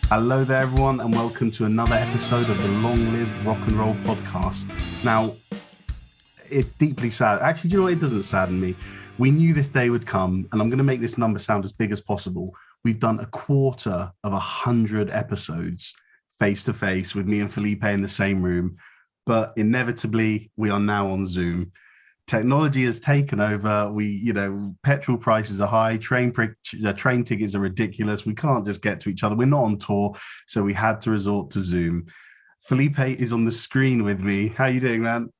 Hello there, everyone, and welcome to another episode of the Long Live Rock and Roll podcast. Now, it deeply sad. Actually, do you know what? It doesn't sadden me. We knew this day would come, and I'm going to make this number sound as big as possible. We've done a quarter of 100 episodes face to face with me and Felipe in the same room, but inevitably we are now on Zoom. Technology has taken over. Petrol prices are high. Train tickets are ridiculous. We can't just get to each other. We're not on tour, so we had to resort to Zoom. Felipe is on the screen with me. How you doing, man?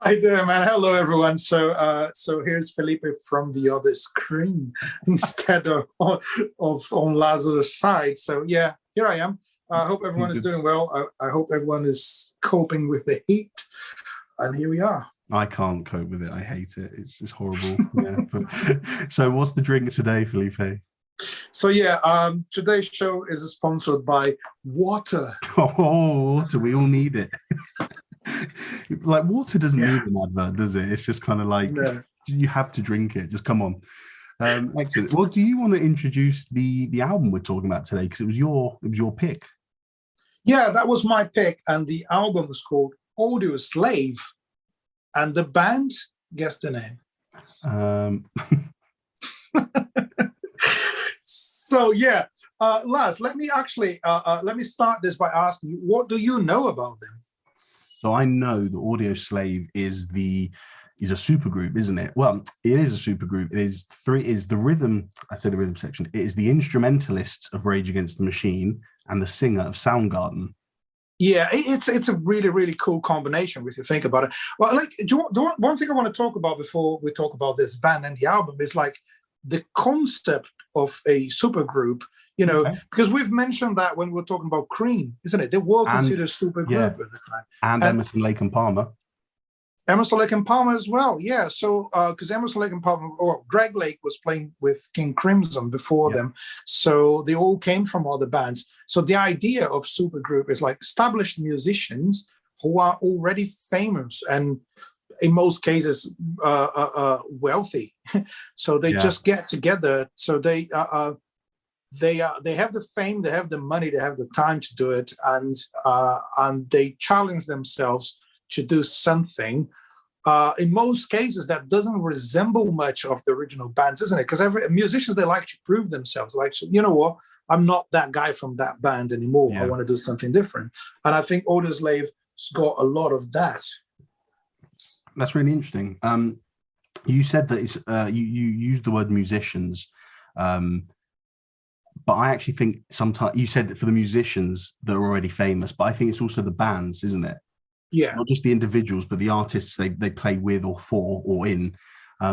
How you doing, man? Hello, everyone. So here's Felipe from the other screen instead of on Lazarus' side. So yeah, here I am. I hope everyone is doing well. I hope everyone is coping with the heat. And here we are. I can't cope with it. I hate it. It's just horrible. So what's the drink today, Felipe? So today's show is sponsored by water. Oh, water. We all need it. Like, water doesn't need an advert, does it? It's just kind of like, you have to drink it. Just come on. Excellent. Well, do you want to introduce the album we're talking about today? Because it was your pick. Yeah, that was my pick. And the album was called Audioslave. And the band, guess the name. Laz, let me start this by asking you, what do you know about them? So I know that Audioslave is a supergroup, isn't it? Well, it is a supergroup. It is the rhythm. I said the rhythm section. It is the instrumentalists of Rage Against the Machine and the singer of Soundgarden. Yeah, it's a really, really cool combination if you think about it. Well, one thing I want to talk about before we talk about this band and the album is like the concept of a supergroup, because we've mentioned that when we were talking about Cream, isn't it? They were considered supergroup at the time. And Emerson, Lake and Palmer. Emerson, Lake and Palmer as well, yeah. So, because Emerson, Lake and Palmer, or Greg Lake was playing with King Crimson before them, so they all came from other bands. So the idea of supergroup is like established musicians who are already famous and, in most cases, wealthy. So they just get together. So they have the fame, they have the money, they have the time to do it, and they challenge themselves to do something. In most cases, that doesn't resemble much of the original bands, isn't it? Because musicians, they like to prove themselves. Like, so, you know what? I'm not that guy from that band anymore. I want to do something different. And I think Audioslave's got a lot of that. That's really interesting. You said that it's you used the word musicians, but I actually think sometimes you said that for the musicians that are already famous, but I think it's also the bands, isn't it? Yeah, not just the individuals, but the artists they play with or for or in.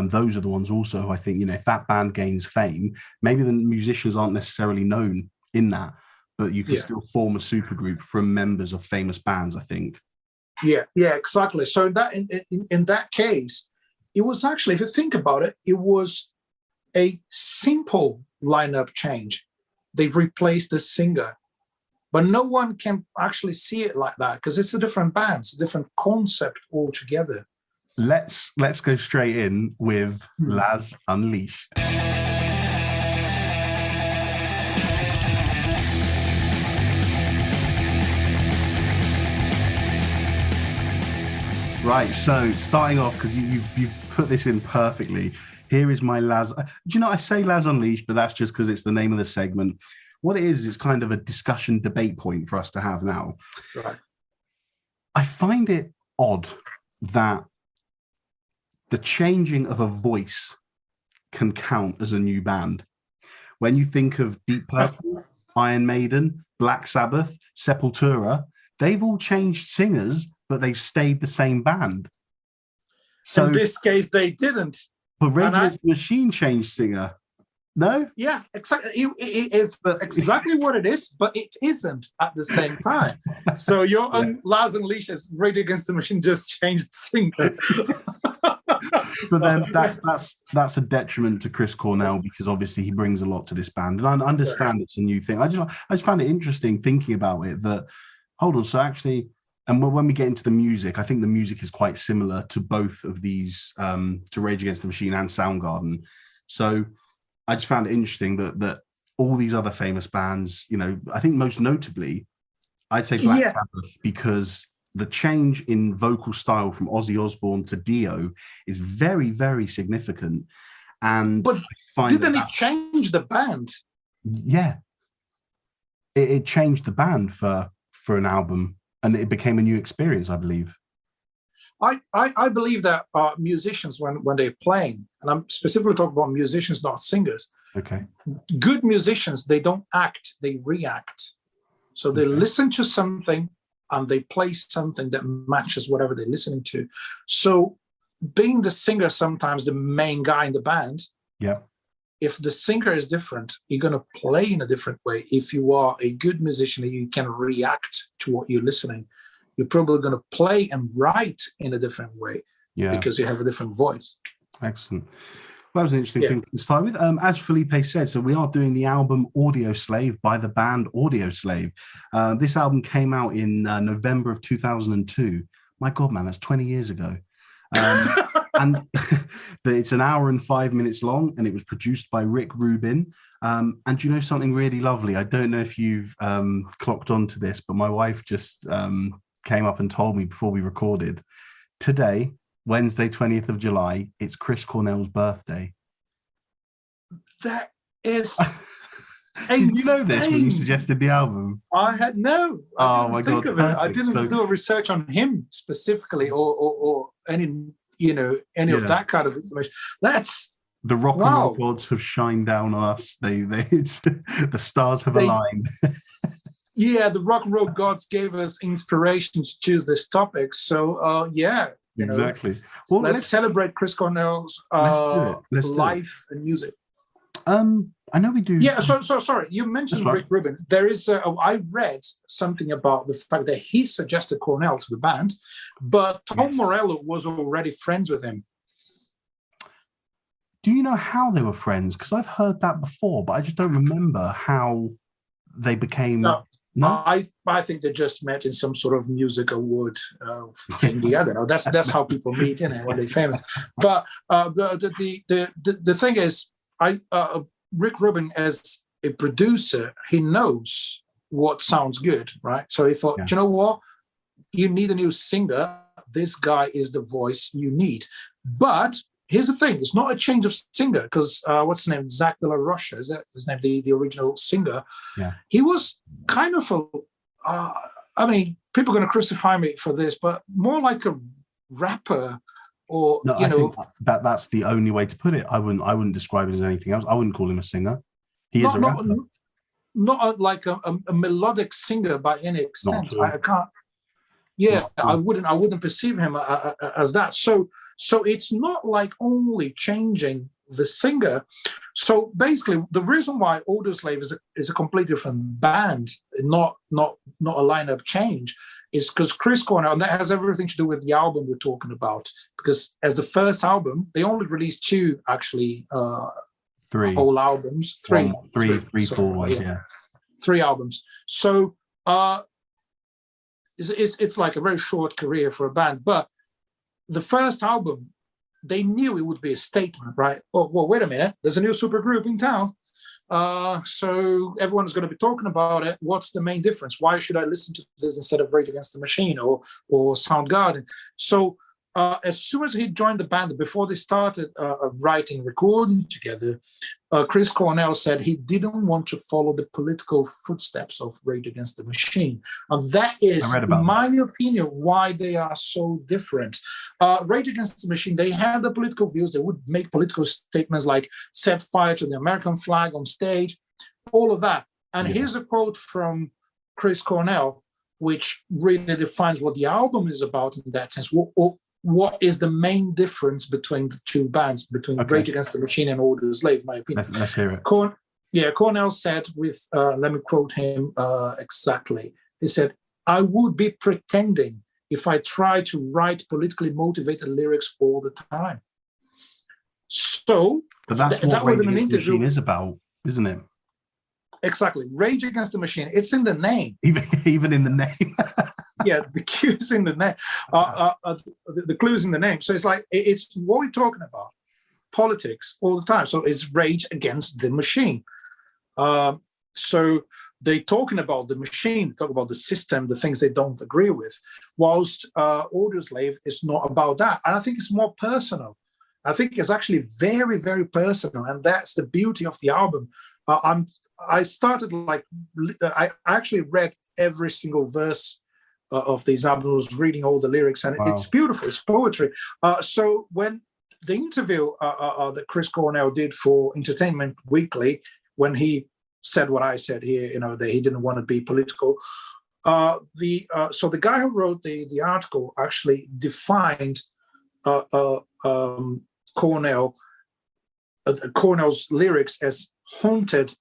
Those are the ones also who I think, if that band gains fame, maybe the musicians aren't necessarily known in that, but you can still form a supergroup from members of famous bands, I think. Yeah, exactly. So that in that case, it was actually, if you think about it, it was a simple lineup change. They've replaced the singer. But no one can actually see it like that because it's a different band, it's a different concept altogether. Let's go straight in with Laz Unleashed. Right, so starting off, because you've put this in perfectly. Here is my Laz. I say Laz Unleashed, but that's just because it's the name of the segment. What it is kind of a discussion debate point for us to have now. Right. I find it odd that the changing of a voice can count as a new band. When you think of Deep Purple, Iron Maiden, Black Sabbath, Sepultura, they've all changed singers, but they've stayed the same band. So in this case, they didn't. But Rage Against the Machine changed singer. No? Yeah, exactly. It's exactly what it is, but it isn't at the same time. So your Laz Unleashed as Rage Against the Machine just changed singer. But then that's a detriment to Chris Cornell because obviously he brings a lot to this band. And I understand it's a new thing. I just found it interesting thinking about it that, hold on, so actually, and when we get into the music, I think the music is quite similar to both of these, to Rage Against the Machine and Soundgarden. So I just found it interesting that all these other famous bands, I think most notably, I'd say Black Sabbath, because the change in vocal style from Ozzy Osbourne to Dio is very, very significant. But didn't it change the band? Yeah. It changed the band for an album, and it became a new experience, I believe. I believe that musicians, when they're playing, and I'm specifically talking about musicians, not singers. Okay. Good musicians, they don't act, they react. So they listen to something and they play something that matches whatever they're listening to. So being the singer, sometimes the main guy in the band, if the singer is different, you're going to play in a different way. If you are a good musician and you can react to what you're listening, you're probably going to play and write in a different way because you have a different voice. Excellent. Well, that was an interesting thing to start with. As Felipe said, so we are doing the album Audioslave by the band Audioslave. This album came out in November of 2002. My God, man, that's 20 years ago. And it's an hour and 5 minutes long, and it was produced by Rick Rubin. And you know something really lovely? I don't know if you've clocked onto this, but my wife just came up and told me before we recorded. Today, Wednesday, 20th of July, it's Chris Cornell's birthday. That is Did you know this when you suggested the album? I had no. I didn't think of it. I didn't do a research on him specifically, or any of that kind of information. That's the rock and roll gods have shined down on us. The stars have aligned. Yeah, the rock and roll gods gave us inspiration to choose this topic. So exactly. Well, let's celebrate Chris Cornell's life and music. I know we do. Yeah, so sorry. You mentioned Rick Rubin. There is. I read something about the fact that he suggested Cornell to the band, but Tom Morello was already friends with him. Do you know how they were friends? Because I've heard that before, but I just don't remember how they became. No, I think they just met in some sort of music award thingy. I don't know. That's how people meet, when they're famous. But the thing is, Rick Rubin, as a producer, he knows what sounds good, right? So he thought, you know what? You need a new singer. This guy is the voice you need. But here's the thing. It's not a change of singer because what's his name? Zach De La Rocha. Is that his name? The original singer. Yeah. He was kind of people are going to crucify me for this, but more like a rapper. I think that's the only way to put it. I wouldn't describe it as anything else. I wouldn't call him a singer. He is a rapper. Not like a melodic singer by any extent. I can't. Yeah, I wouldn't perceive him as that. So it's not like only changing the singer. So basically, the reason why Audioslave is a completely different band, not a lineup change, is because Chris Cornell, and that has everything to do with the album we're talking about. Because as the first album, they only released two, actually, whole albums. Three full ones, yeah. 3 albums. So it's like a very short career for a band. But the first album, they knew it would be a statement, right? Oh, well, wait a minute. There's a new supergroup in town. So everyone's going to be talking about it. What's the main difference? Why should I listen to this instead of Rage Against the Machine or Soundgarden? So as soon as he joined the band, before they started writing, recording together, Chris Cornell said he didn't want to follow the political footsteps of Rage Against the Machine. And that is, in my opinion, why they are so different. Rage Against the Machine, they had the political views. They would make political statements like set fire to the American flag on stage, all of that. And here's a quote from Chris Cornell, which really defines what the album is about in that sense. What is the main difference between the two bands, between Rage Against the Machine and Audioslave, in my opinion? Let's hear it. Cornell said let me quote him exactly. He said, "I would be pretending if I tried to write politically motivated lyrics all the time." So but that's what Rage Against the Machine is about, isn't it? Exactly. Rage Against the Machine. It's in the name. Even in the name. Yeah, the cue's in the name. The clue's in the name. So it's like, it's what we're talking about. Politics all the time. So it's Rage Against the Machine. So they talking about the machine, talk about the system, the things they don't agree with, whilst Audioslave is not about that. And I think it's more personal. I think it's actually very, very personal, and that's the beauty of the album. I started I actually read every single verse of these albums, reading all the lyrics, and it's beautiful. It's poetry. So when the interview that Chris Cornell did for Entertainment Weekly, when he said what I said here, that he didn't want to be political. So the guy who wrote the article actually defined Cornell's lyrics as haunted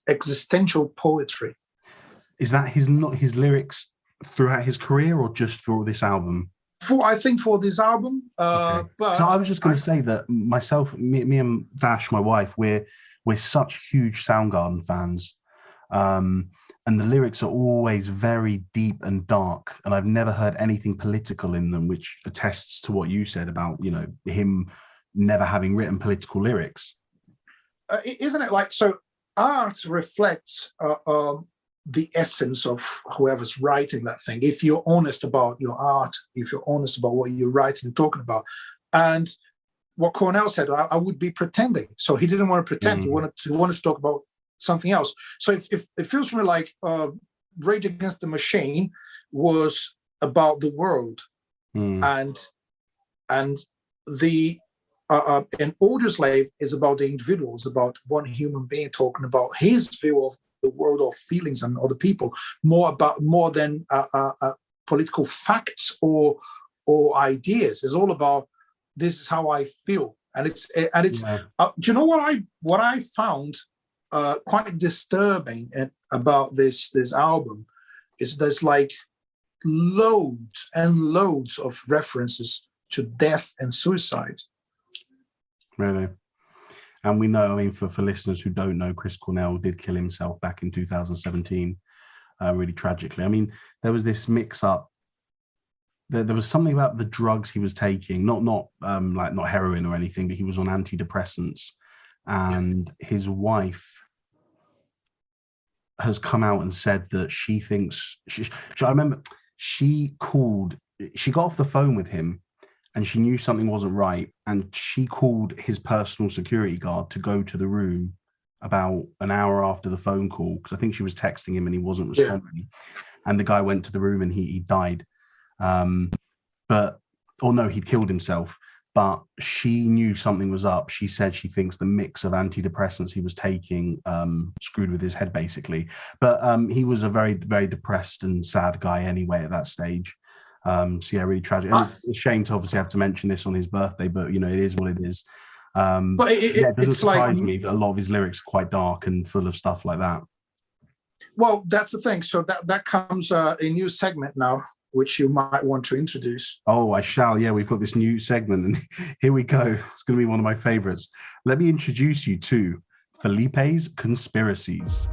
existential poetry. Is that his lyrics throughout his career, or just for this album? I think for this album. Okay. But so I was just going to say that me and Dash, my wife, we're such huge Soundgarden fans, and the lyrics are always very deep and dark, and I've never heard anything political in them, which attests to what you said about him never having written political lyrics. Isn't it like so? Art reflects the essence of whoever's writing that thing. If you're honest about your art, if you're honest about what you're writing and talking about, and what Cornell said, I would be pretending. So he didn't want to pretend. He wanted to talk about something else. So if it feels to me like Rage Against the Machine was about the world, and the and Audioslave is about the individuals, about one human being talking about his view of the world of feelings and other people, more than political facts or ideas. It's all about, this is how I feel, and it's do you know what I found quite disturbing about this album is there's like loads and loads of references to death and suicide. Really? And we know, for listeners who don't know, Chris Cornell did kill himself back in 2017, really tragically. There was this mix-up. There was something about the drugs he was taking, not heroin or anything, but he was on antidepressants. And his wife has come out and said that she thinks... I remember she got off the phone with him, and she knew something wasn't right, and she called his personal security guard to go to the room about an hour after the phone call, because I think she was texting him and he wasn't responding. Yeah. And the guy went to the room and he died. He'd killed himself, but she knew something was up. She said she thinks the mix of antidepressants he was taking screwed with his head, basically. But he was a very, very depressed and sad guy anyway at that stage. Really tragic. And it's a shame to obviously have to mention this on his birthday, but it is what it is. But it doesn't surprise me that a lot of his lyrics are quite dark and full of stuff like that. Well, that's the thing. So that comes a new segment now, which you might want to introduce. Oh, I shall. Yeah, we've got this new segment, and here we go. It's going to be one of my favorites. Let me introduce you to Felipe's Conspiracies.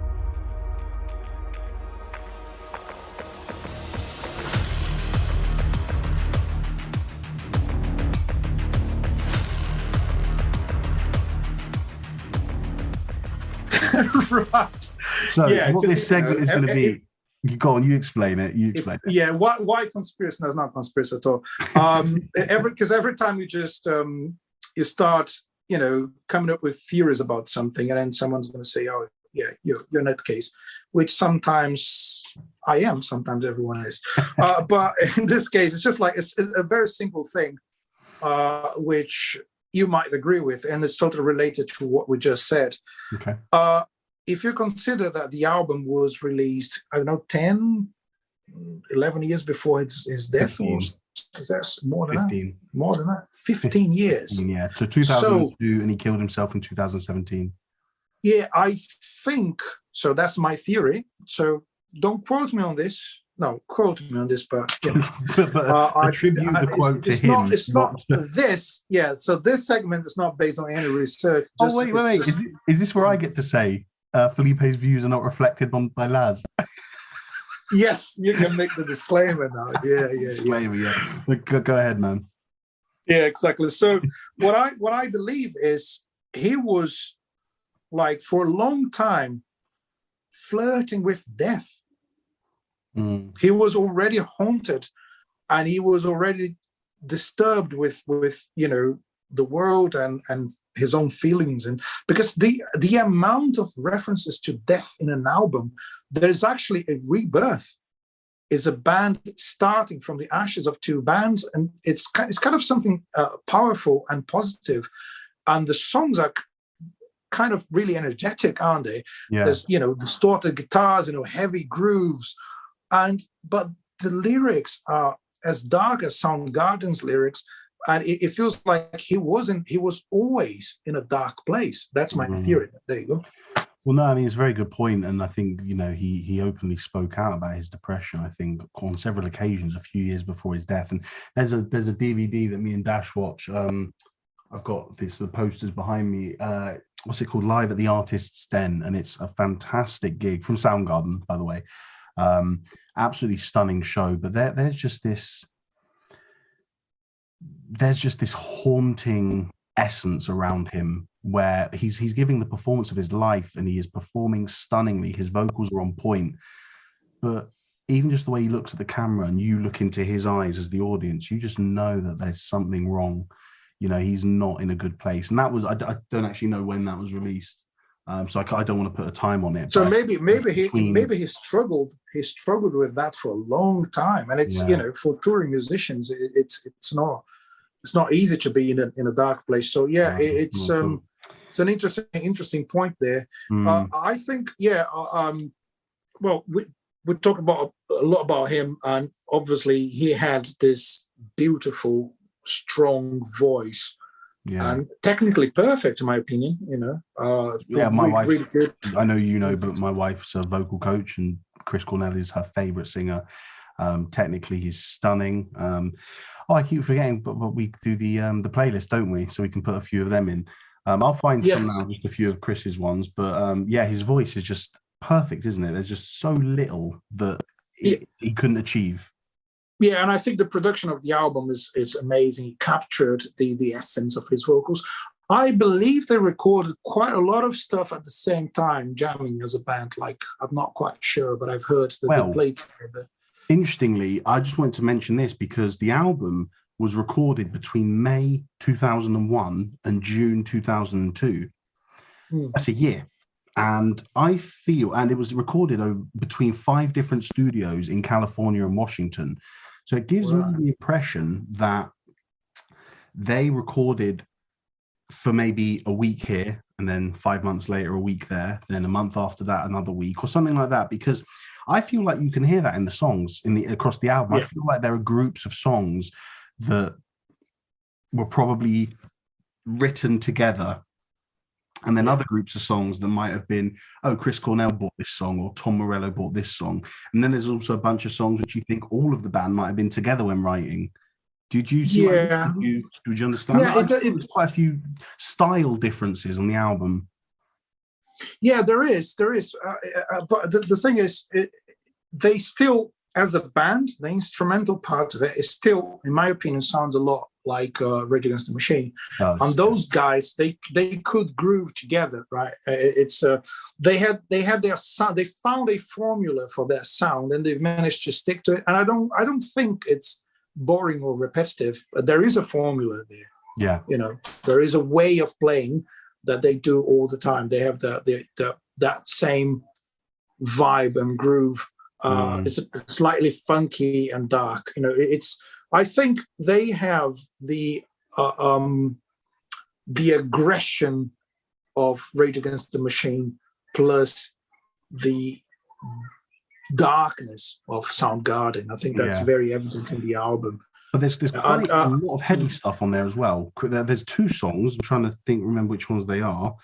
Right. So what this segment is going to be, go on, you explain it. Yeah, why conspiracy? No, it's not conspiracy at all. Because every time you just you start, coming up with theories about something, and then someone's going to say, "Oh, yeah, you're in that case," which sometimes I am, sometimes everyone is. But in this case, it's just like it's a very simple thing, which you might agree with, and it's totally related to what we just said. Okay. If you consider that the album was released, 10, 11 years before his death, or is that more than 15. That? More than that? 15 years. Yeah, so 2002, and he killed himself in 2017. Yeah, I think, so that's my theory. So don't quote me on this. No, quote me on this, but attribute the quote to him. It's not this. Yeah, so this segment is not based on any research. Wait. Is this where I get to say Felipe's views are not reflected by Laz? Yes, you can make the disclaimer now. Yeah. Disclaimer, yeah. Go ahead, man. Yeah, exactly. So what I believe is he was, like, for a long time, flirting with death. Mm. He was already haunted, and he was already disturbed with the world and his own feelings. And because the amount of references to death in an album, there is actually a rebirth. Is a band starting from the ashes of two bands, and it's kind of something powerful and positive. And the songs are kind of really energetic, aren't they? Yeah. There's distorted guitars, heavy grooves, but the lyrics are as dark as Soundgarden's lyrics, and it feels like he was always in a dark place. That's my theory. There you go. Well, no, I mean, it's a very good point, and I think he openly spoke out about his depression. I think on several occasions a few years before his death. And there's a DVD that me and Dash watch. I've got the posters behind me. What's it called? Live at the Artist's Den, and it's a fantastic gig from Soundgarden, by the way. Absolutely stunning show. But there's just this haunting essence around him, where he's giving the performance of his life, and he is performing stunningly. His vocals are on point, but even just the way he looks at the camera and you look into his eyes as the audience, you just know that there's something wrong. He's not in a good place. And that was, I don't actually know when that was released, so I don't want to put a time on it. So maybe he struggled with that for a long time, and it's for touring musicians, it's not easy to be in a dark place. So it's an interesting point there. I think well, we talked about a lot about him, and obviously he had this beautiful, strong voice, and technically perfect, in my opinion. My wife, really good. I know but my wife's a vocal coach, and Chris Cornell is her favorite singer. Technically, he's stunning. I keep forgetting, but we do the playlist, don't we? So we can put a few of them in. I'll find some now, just a few of Chris's ones. But his voice is just perfect, isn't it? There's just so little that he couldn't achieve. Yeah, and I think the production of the album is amazing. He captured the essence of his vocals. I believe they recorded quite a lot of stuff at the same time, jamming as a band. Like, I'm not quite sure, but I've heard that they played together. Interestingly, I just wanted to mention this because the album was recorded between May 2001 and June 2002. That's a year. And I feel, and it was recorded between 5 different studios in California and Washington. So it gives me the impression that they recorded for maybe a week here, and then 5 months later, a week there, then a month after that, another week, or something like that. Because I feel like you can hear that in the songs across the album. I feel like there are groups of songs that were probably written together, and then other groups of songs that might have been, Chris Cornell bought this song, or Tom Morello bought this song. And then there's also a bunch of songs which you think all of the band might have been together when writing. Did you see? Did you understand? Yeah, there's quite a few style differences on the album. Yeah, there is. But the thing is, they still, as a band, the instrumental part of it is still, in my opinion, sounds a lot like Rage Against the Machine. And those guys, they could groove together, right? They had their sound. They found a formula for their sound, and they've managed to stick to it. And I don't think it's boring or repetitive, but there is a formula there. Yeah, there is a way of playing that they do all the time. They have that same vibe and groove. It's slightly funky and dark. I think they have the aggression of Rage Against the Machine plus the darkness of Soundgarden. I think that's very evident in the album. But there's quite a lot of heavy stuff on there as well. There's 2 songs. I'm trying to remember which ones they are.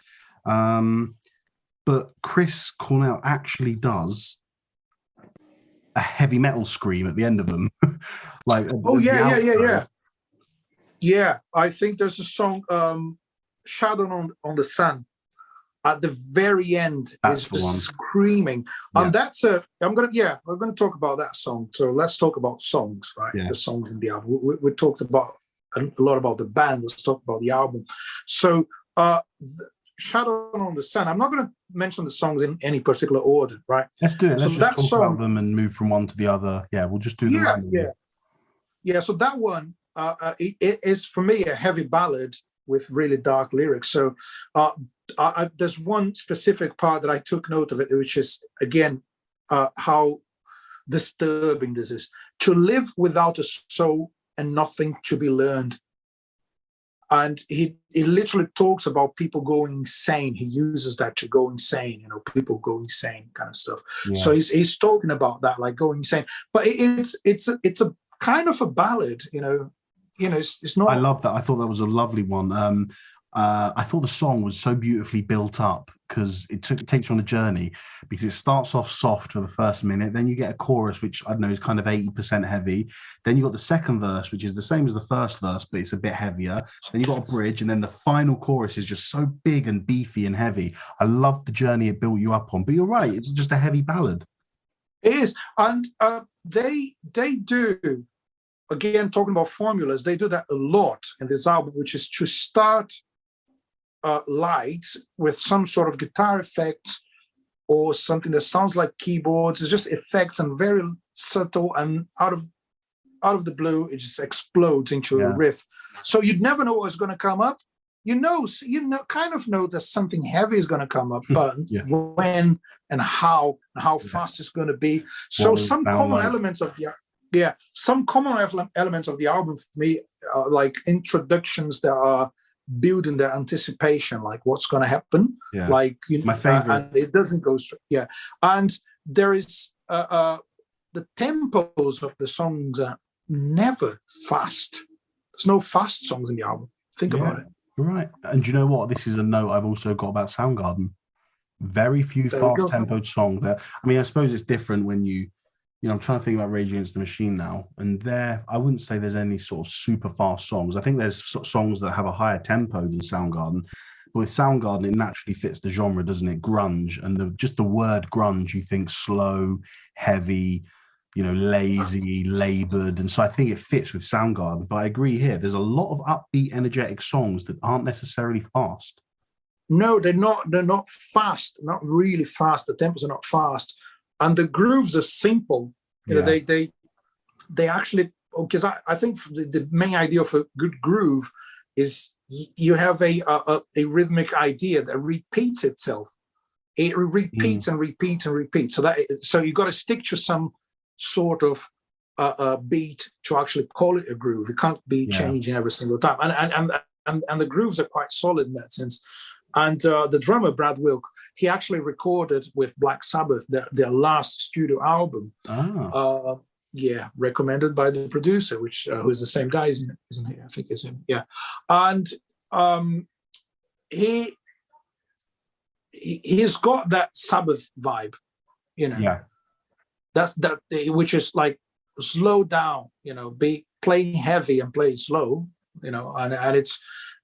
But Chris Cornell actually does a heavy metal scream at the end of them. Yeah. I think there's a song, Shadow on the Sun. At the very end, is just screaming, and we're going to talk about that song. So let's talk about songs, right? The songs in the album. We talked about a lot about the band. Let's talk about the album. So Shadow on the Sun. I'm not going to mention the songs in any particular order, right? Let's do it. So Let's just talk about them and move from one to the other. Yeah, we'll just do them. Yeah. So that one, it is for me a heavy ballad with really dark lyrics. So there's one specific part that I took note of it, which is again how disturbing this is. To live without a soul and nothing to be learned. And he literally talks about people going insane. He uses that to go insane, people go insane kind of stuff. Yeah. So he's talking about that, like going insane. But it's a kind of a ballad, it's not. I love that. I thought that was a lovely one. I thought the song was so beautifully built up because it takes you on a journey, because it starts off soft for the first minute, then you get a chorus which I don't know is kind of 80% heavy, then you got the second verse which is the same as the first verse but it's a bit heavier, then you got a bridge, and then the final chorus is just so big and beefy and heavy. I love the journey it built you up on, but you're right, it's just a heavy ballad. It is. And they do, again, talking about formulas, they do that a lot in this album, which is to start light with some sort of guitar effect or something that sounds like keyboards. It's just effects and very subtle, and out of the blue it just explodes into a riff. So you'd never know what's going to come up. Kind of know that something heavy is going to come up, but when and how fast it's going to be. So some common elements of the elements of the album for me, like introductions that are building the anticipation, like what's going to happen, like my favorite, and it doesn't go straight. And there is the tempos of the songs are never fast. There's no fast songs in the album. Think about it. Right. And you know what? This is a note I've also got about Soundgarden. Very few fast tempoed songs there. I mean, I suppose it's different when I'm trying to think about Rage Against the Machine now, and I wouldn't say there's any sort of super fast songs. I think there's songs that have a higher tempo than Soundgarden, but with Soundgarden, it naturally fits the genre, doesn't it? Grunge, and just the word grunge, you think slow, heavy, lazy, labored, and so I think it fits with Soundgarden. But I agree here, there's a lot of upbeat, energetic songs that aren't necessarily fast. No, they're not fast, not really fast. The tempos are not fast. And the grooves are simple. They actually, because I think the main idea of a good groove is you have a rhythmic idea that repeats itself. It repeats and repeats and repeats. So you got to stick to some sort of beat to actually call it a groove. It can't be changing every single time. And the grooves are quite solid in that sense. And the drummer, Brad Wilk, he actually recorded with Black Sabbath their last studio album. Recommended by the producer, who's the same guy, isn't he? I think it's him. Yeah. And he's got that Sabbath vibe, That's which is like slow down, be playing heavy and play slow, and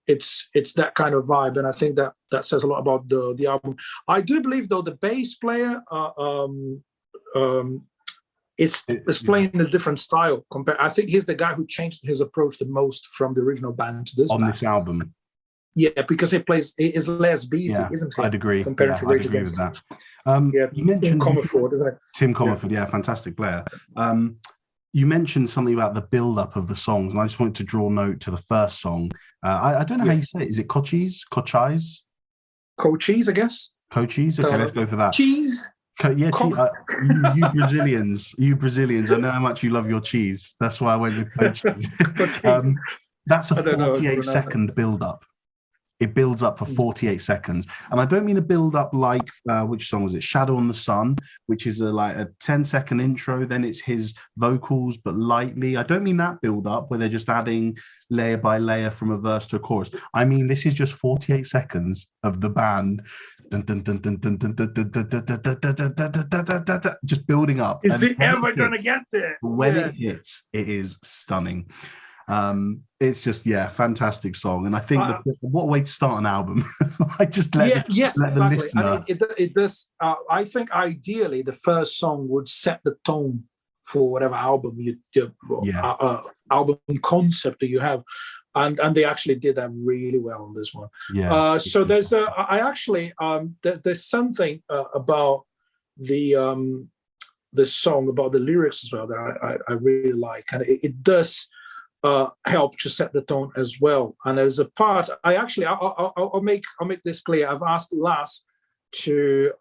it's that kind of vibe, and I think that says a lot about the album. I do believe, though, the bass player is playing in a different style. I think he's the guy who changed his approach the most from the original band to this album. Yeah, because he is less busy, isn't he? I'd agree. Compared to Rage Against. With that. You mentioned Tim Comerford, isn't it? Tim Comerford, fantastic player. You mentioned something about the build-up of the songs, and I just wanted to draw note to the first song. I don't know how you say it. Is it Cochise? Cochise, I guess. Cochise? Okay, let's go for that. Cheese? You Brazilians, I know how much you love your cheese. That's why I went with Cochise. That's a 48-second build-up. It builds up for 48 seconds. And I don't mean a build up like, which song was it? Shadow on the Sun, which is like a 10-second intro. Then it's his vocals, but lightly. I don't mean that build up where they're just adding layer by layer from a verse to a chorus. I mean, this is just 48 seconds of the band just building up. Is it ever going to get there? When it hits, it is stunning. It's just fantastic song, and I think what a way to start an album. Exactly. And it does. I think ideally the first song would set the tone for whatever album album concept that you have. and they actually did that really well on this one. Yeah. So there's there's something about the song, about the lyrics as well, that I really like, and it does help to set the tone as well. And as a part, I'll make this clear. I've asked Lars to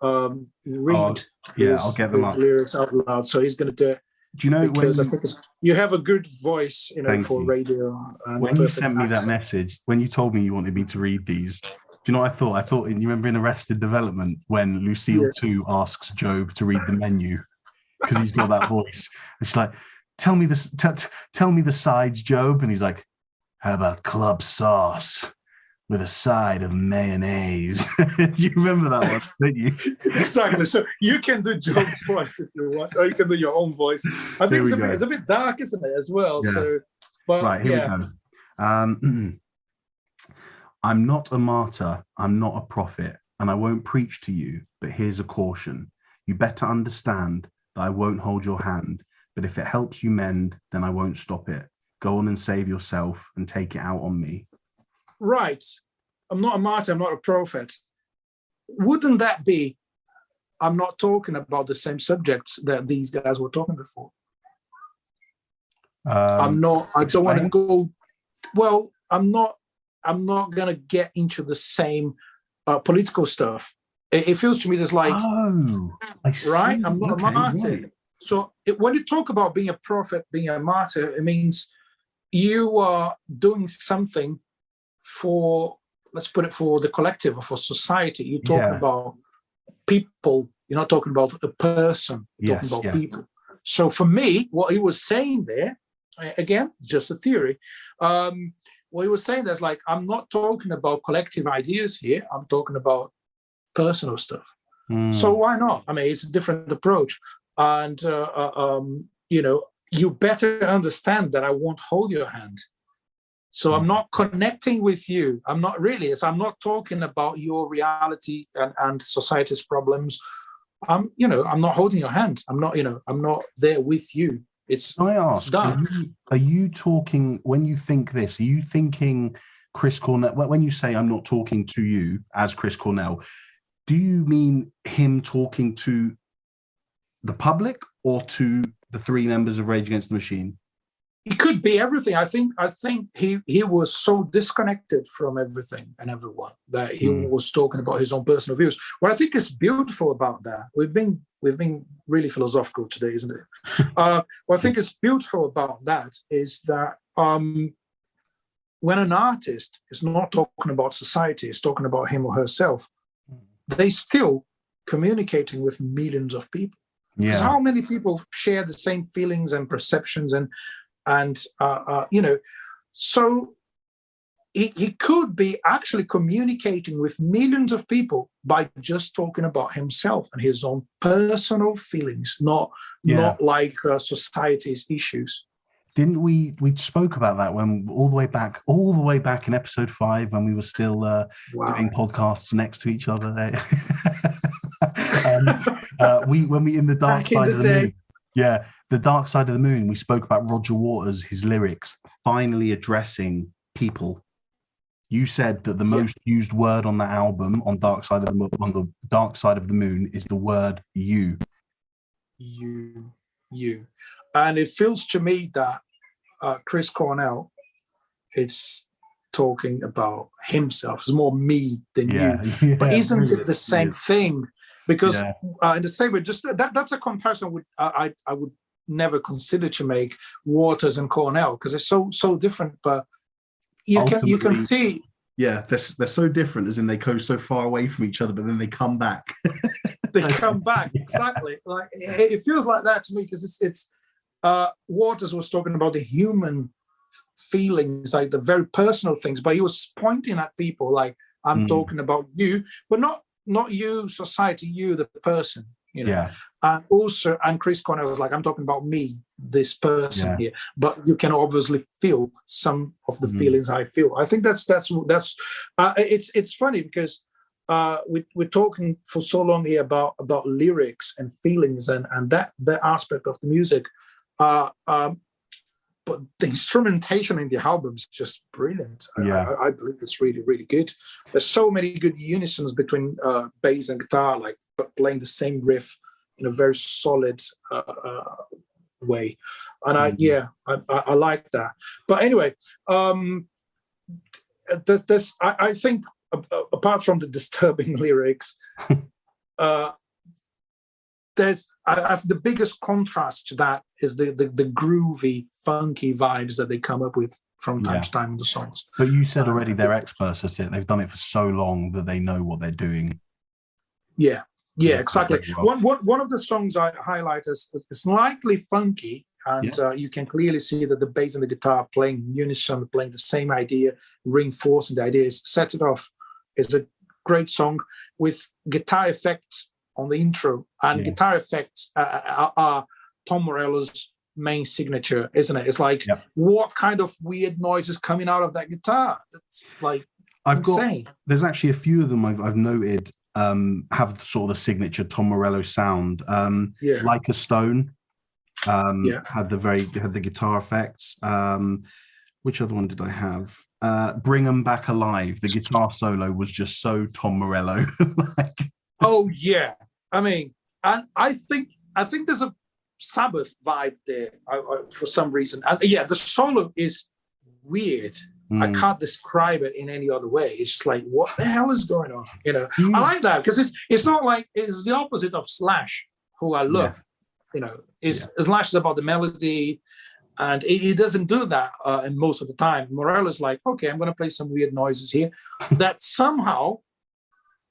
read I'll get them his up. lyrics out loud, so he's going to do it. Do you know, because I think you have a good voice, for radio. And when you sent me that message, when you told me you wanted me to read these, do you know what I thought? I thought, you remember in Arrested Development when Lucille 2 asks Job to read the menu because he's got that voice, and she's like, "Tell me this, tell me the sides, Job," and he's like, "How about club sauce with a side of mayonnaise?" Do you remember that one, don't you? Exactly. So you can do Job's voice if you want, or you can do your own voice. I think it's a bit dark, isn't it, as well? Yeah. So, but right, here we go. I'm not a martyr, I'm not a prophet, and I won't preach to you, but here's a caution. You better understand that I won't hold your hand, but if it helps you mend, then I won't stop it. Go on and save yourself and take it out on me. Right. I'm not a martyr, I'm not a prophet. Wouldn't that be, I'm not talking about the same subjects that these guys were talking before? I don't want to go, well, I'm not going to get into the same political stuff. It feels to me just like, I see. Right? I'm not a martyr. Right. So when you talk about being a prophet, being a martyr, it means you are doing something for, let's put it, for the collective or for society. You're talking about people. You're not talking about a person. You're talking about people. So for me, what he was saying there, again, just a theory, what he was saying there's like, I'm not talking about collective ideas here. I'm talking about personal stuff. So why not? I mean, it's a different approach. And, you better understand that I won't hold your hand. So I'm not connecting with you. I'm not really. So I'm not talking about your reality and society's problems. I'm not holding your hand. I'm not there with you. Can I ask, are you talking, when you think this, are you thinking Chris Cornell? When you say I'm not talking to you as Chris Cornell, do you mean him talking to the public or to the three members of Rage Against the Machine? It could be everything. I think he was so disconnected from everything and everyone that he was talking about his own personal views. What I think is beautiful about that, we've been really philosophical today, isn't it? What I think is beautiful about that is that when an artist is not talking about society, is talking about him or herself, they still communicating with millions of people. Because how many people share the same feelings and perceptions and so he could be actually communicating with millions of people by just talking about himself and his own personal feelings, not like society's issues. Didn't we spoke about that when all the way back in episode 5 when we were still doing podcasts next to each other. When we in the dark side of the moon. Yeah, the dark side of the moon. We spoke about Roger Waters, his lyrics finally addressing people. You said that the most used word on that album on the dark side of the moon is the word you. You. And it feels to me that Chris Cornell is talking about himself. It's more me than you. But isn't it the same thing? Because in the same way, just that's a comparison I would never consider to make Waters and Cornell because they're so different. But you can see. Yeah, they're so different, as in they go so far away from each other, but then they come back. They come back, exactly. Like it feels like that to me because it's Waters was talking about the human feelings, like the very personal things, but he was pointing at people like, I'm talking about you, but not you, society, you, the person, and Chris Cornell was like, I'm talking about me, this person here, but you can obviously feel some of the feelings I feel. I think that's it's funny because we're talking for so long here about lyrics and feelings and that aspect of the music. but the instrumentation in the album is just brilliant. Yeah. I believe it's really, really good. There's so many good unisons between bass and guitar, like playing the same riff in a very solid way. And I like that. But anyway, I think apart from the disturbing lyrics, the biggest contrast to that is the groovy, funky vibes that they come up with from time to time in the songs. But you said already they're experts at it. They've done it for so long that they know what they're doing. Yeah, exactly. Well. One of the songs I highlight is slightly funky, and you can clearly see that the bass and the guitar are playing unison, playing the same idea, reinforcing the idea. Set It Off is a great song with guitar effects on the intro, and guitar effects are Tom Morello's main signature, isn't it? It's like, what kind of weird noise is coming out of that guitar? That's like insane. There's actually a few of them I've noted have sort of the signature Tom Morello sound. Like a Stone had the guitar effects. Which other one did I have? Bring 'Em Back Alive. The guitar solo was just so Tom Morello. Oh yeah, I mean, and I think there's a Sabbath vibe there for some reason. The solo is weird. I can't describe it in any other way. It's just like, what the hell is going on? I like that because it's not like it's the opposite of Slash, who I love. Slash is about the melody, and he doesn't do that and most of the time. Morello's like, okay, I'm going to play some weird noises here that somehow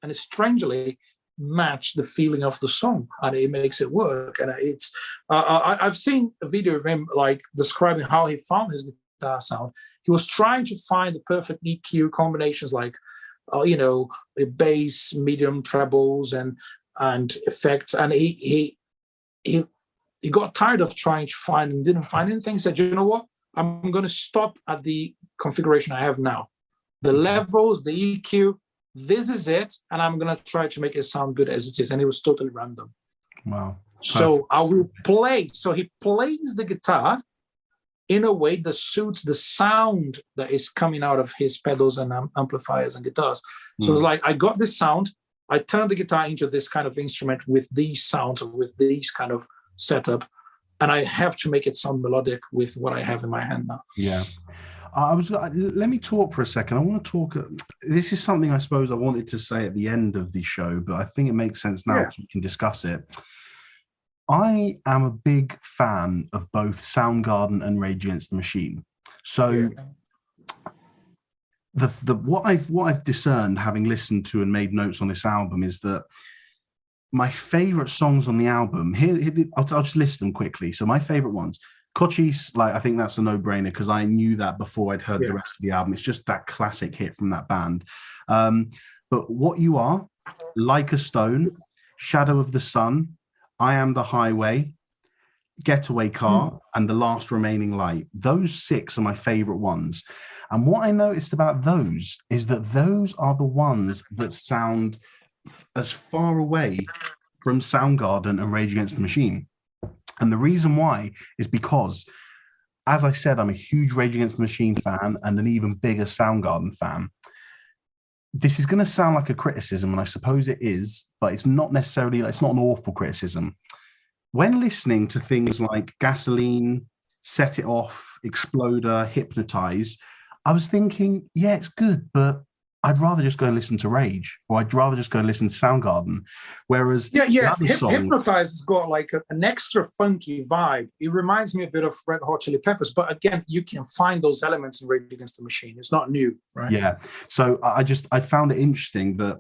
and strangely match the feeling of the song, and it makes it work. And I've seen a video of him like describing how he found his guitar sound. He was trying to find the perfect EQ combinations, like the bass, medium trebles, and effects. And he got tired of trying to find and didn't find anything. He said, you know what? I'm going to stop at the configuration I have now. The levels, the EQ, this is it, and I'm going to try to make it sound good as it is. And it was totally random. Wow. So I will play. So he plays the guitar in a way that suits the sound that is coming out of his pedals and amplifiers and guitars. So it's like, I got this sound, I turned the guitar into this kind of instrument with these sounds, with these kind of setup, and I have to make it sound melodic with what I have in my hand now. Yeah. Let me talk for a second. I want to talk. This is something I suppose I wanted to say at the end of the show, but I think it makes sense now so we can discuss it. I am a big fan of both Soundgarden and Rage Against the Machine. So what I've discerned, having listened to and made notes on this album, is that my favorite songs on the album, I'll just list them quickly. So my favorite ones, Cochise, I think that's a no-brainer because I knew that before I'd heard the rest of the album. It's just that classic hit from that band. But What You Are, Like a Stone, Shadow of the Sun, I Am the Highway, Getaway Car, and The Last Remaining Light. Those 6 are my favorite ones. And what I noticed about those is that those are the ones that sound as far away from Soundgarden and Rage Against the Machine. And the reason why is because, as I said, I'm a huge Rage Against the Machine fan and an even bigger Soundgarden fan. This is going to sound like a criticism, and I suppose it is, but it's not necessarily, it's not an awful criticism. When listening to things like Gasoline, Set It Off, Exploder, Hypnotize, I was thinking, yeah, it's good, but I'd rather just go and listen to Rage, or I'd rather just go and listen to Soundgarden. Whereas Hypnotize has got like an extra funky vibe. It reminds me a bit of Red Hot Chili Peppers, but again, you can find those elements in Rage Against the Machine. It's not new, right? Yeah. So I found it interesting that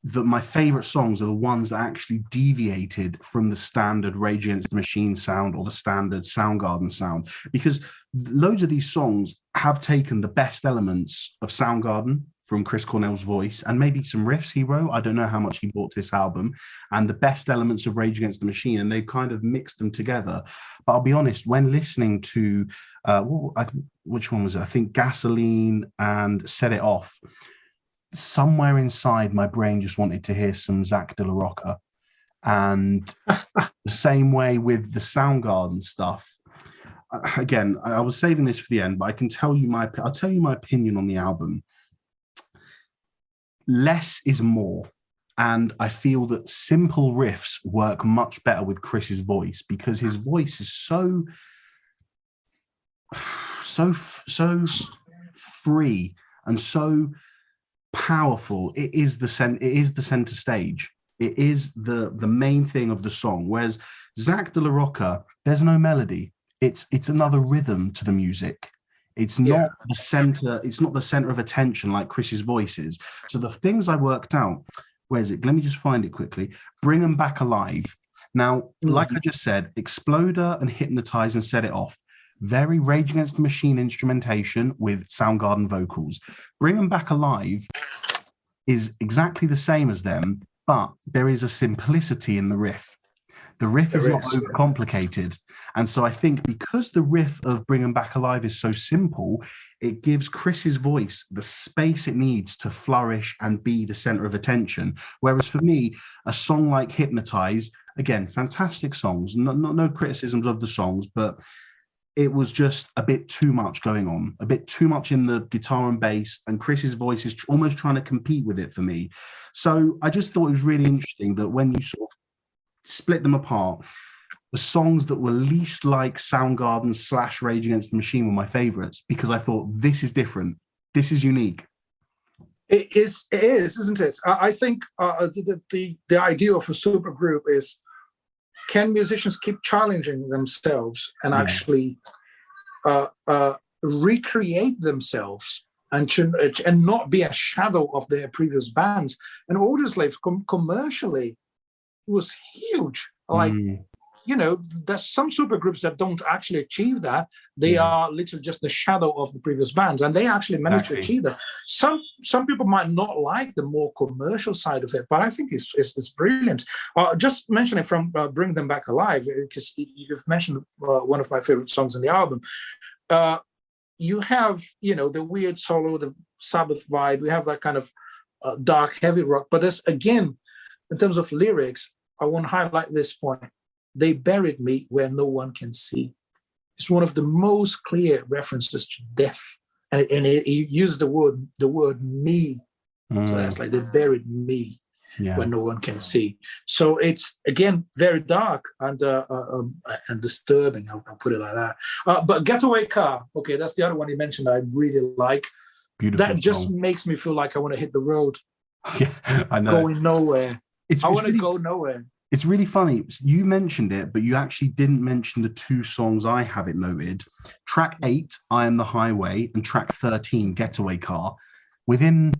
my favorite songs are the ones that actually deviated from the standard Rage Against the Machine sound or the standard Soundgarden sound, because loads of these songs have taken the best elements of Soundgarden from Chris Cornell's voice and maybe some riffs he wrote. I don't know how much he brought to this album, and the best elements of Rage Against the Machine, and they've kind of mixed them together. But I'll be honest, when listening to which one was it? I think Gasoline and Set It Off, somewhere inside my brain just wanted to hear some Zach De La Rocca. And the same way with the Soundgarden stuff, again, I was saving this for the end, but I can tell you I'll tell you my opinion on the album. Less is more. And I feel that simple riffs work much better with Chris's voice, because his voice is so free and so powerful. It is the center stage. It is the main thing of the song. Whereas Zach de la Rocca, there's no melody. It's another rhythm to the music. It's not the center. It's not the center of attention like Chris's voice is. So the things I worked out. Where is it? Let me just find it quickly. Bring 'Em Back Alive. Now, like I just said, Exploder and Hypnotize and Set It Off. Very Rage Against the Machine instrumentation with Soundgarden vocals. Bring 'Em Back Alive is exactly the same as them, but there is a simplicity in the riff. The riff is not overcomplicated. And so I think because the riff of Bring 'Em Back Alive is so simple, it gives Chris's voice the space it needs to flourish and be the center of attention. Whereas for me, a song like Hypnotize, again, fantastic songs, no criticisms of the songs, but it was just a bit too much going on, a bit too much in the guitar and bass, and Chris's voice is almost trying to compete with it for me. So I just thought it was really interesting that when you sort of split them apart, the songs that were least like Soundgarden / Rage Against the Machine were my favorites, because I thought this is different. This is unique. It is, isn't it? I think the idea of a super group is, can musicians keep challenging themselves and actually recreate themselves and not be a shadow of their previous bands? And Audioslave commercially was huge. Like, there's some super groups that don't actually achieve that. They are literally just the shadow of the previous bands, and they actually managed to achieve that. Some people might not like the more commercial side of it, but I think it's brilliant. Just mentioning from Bring Them Back Alive, because you've mentioned one of my favorite songs in the album. You have, the weird solo, the Sabbath vibe. We have that kind of dark, heavy rock. But there's, again, in terms of lyrics, I want to highlight this point. They buried me where no one can see. It's one of the most clear references to death, and he used the word me. So that's like, they buried me where no one can see. So it's, again, very dark and disturbing. I'll put it like that. But Getaway Car, okay, that's the other one you mentioned. I really like. Beautiful that just song. Makes me feel like I want to hit the road. Yeah, I know. Going nowhere. I want to go nowhere. It's really funny. You mentioned it, but you actually didn't mention the two songs I have it noted. Track 8, I Am the Highway, and track 13, Getaway Car. Within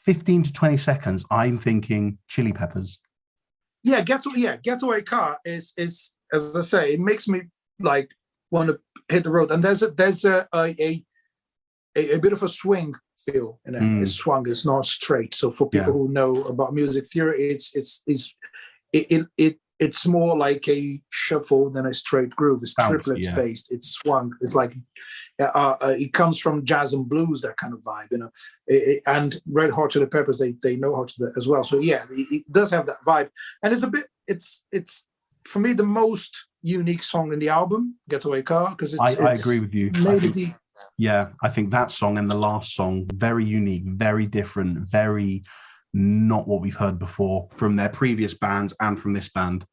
15 to 20 seconds, I'm thinking Chili Peppers. Yeah, Getaway Car is as I say, it makes me like want to hit the road. And there's a bit of a swing feel in it. It's swung, it's not straight. So for people who know about music theory, it's more like a shuffle than a straight groove. It's triplets based. It's swung. It's like it comes from jazz and blues, that kind of vibe, and Red Hot Chili Peppers, they know how to do that as well. So it does have that vibe, and it's for me the most unique song in the album, Getaway Car, because I agree with you. I think that song and the last song, very unique, very different, very not what we've heard before from their previous bands and from this band.